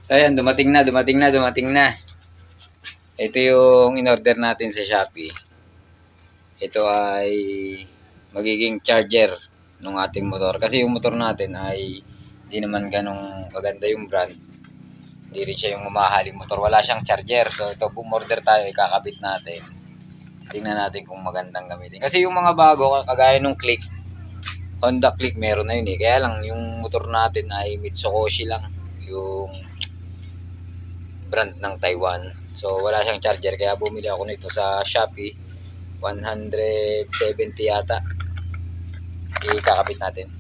So ayan, dumating na. Ito yung in-order natin sa Shopee. Ito ay magiging charger ng ating motor. Kasi yung motor natin ay di naman ganong maganda yung brand. Hindi rin siya yung mamahaling motor. Wala siyang charger. So ito, bumorder tayo, ikakabit natin. Tingnan natin kung magandang gamitin. Kasi yung mga bago, kagaya nung Click, Honda Click, meron na yun eh. Kaya lang, yung motor natin ay Mitsubishi lang. Yung brand ng Taiwan. So wala siyang charger kaya bumili ako nito sa Shopee. 170 yata. Ikakabit natin.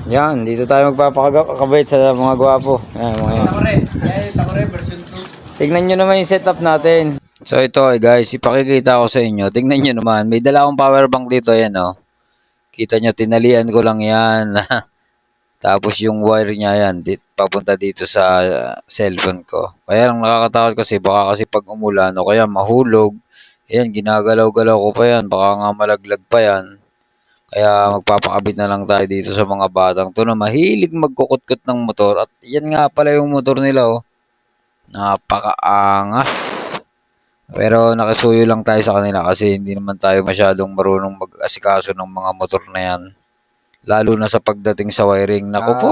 Yan, dito tayo magpapakabit sa mga gwapo. Yan, mga yan. Takore version 2. Tignan nyo naman yung setup natin. So ito guys, ipakikita ko sa inyo. Tignan nyo naman, may dala akong power bank dito. Yan oh. Kita nyo, tinalian ko lang yan. Tapos yung wire niya yan, papunta dito sa cellphone ko. Kaya lang nakakatakot kasi baka kasi pag umulan o kaya mahulog, ayan, ginagalaw-galaw ko pa yan, baka nga malaglag pa yan. Kaya magpapakabit na lang tayo dito sa mga batang to na mahilig magkukot-kot ng motor. At yan nga pala yung motor nila oh. Napakaangas. Pero nakisuyo lang tayo sa kanila kasi hindi naman tayo masyadong marunong mag-asikaso ng mga motor na yan. Lalo na sa pagdating sa wiring. Naku po,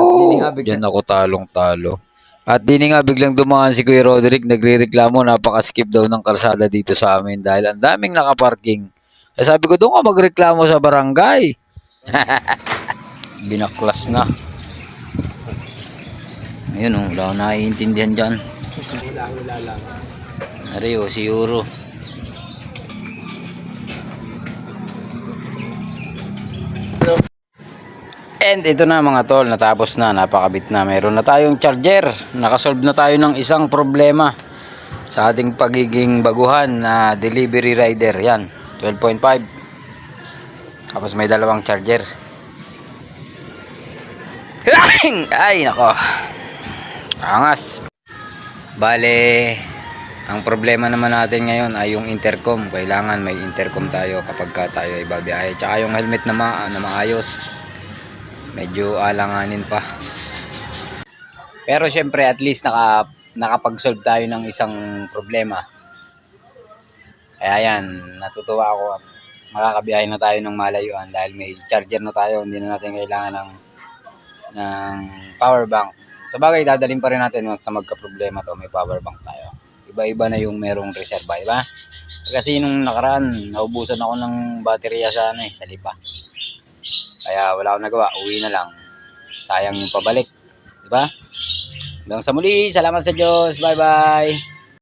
dyan ako talong-talo. At dini nga biglang dumaan si Kuya Roderick, nagre-reklamo, napaka-skip daw ng kalsada dito sa amin dahil ang daming nakaparking. Kaya sabi ko, doon ka magreklamo sa barangay. Binaklas na. Ayun oh, wala akong naiintindihan dyan. Wala lang. Ariyo, si Euro. And ito na mga tol, natapos na, napakabit na. Meron na tayong charger. Nakasolve na tayo ng isang problema sa ating pagiging baguhan na delivery rider. Yan, 12.5. Tapos may dalawang charger. Ay, nako. Angas. Bale, ang problema naman natin ngayon ay yung intercom. Kailangan may intercom tayo kapag tayo ay babiyahe. Tsaka yung helmet na maayos. Medyo alanganin pa. Pero syempre at least nakapag-solve tayo ng isang problema. Kaya yan, natutuwa ako. Makakabiyahe na tayo ng malayuan dahil may charger na tayo. Hindi na natin kailangan ng power bank. Sa bagay, dadalhin pa rin natin once na magka-problema to, may power bank tayo. Iba-iba na yung merong reserva, diba? Kasi nung nakaraan, naubusan ako ng baterya sa Lipa. Kaya wala akong nagawa, uwi na lang. Sayang yung pabalik. Diba? Hanggang sa muli, salamat sa Diyos. Bye-bye.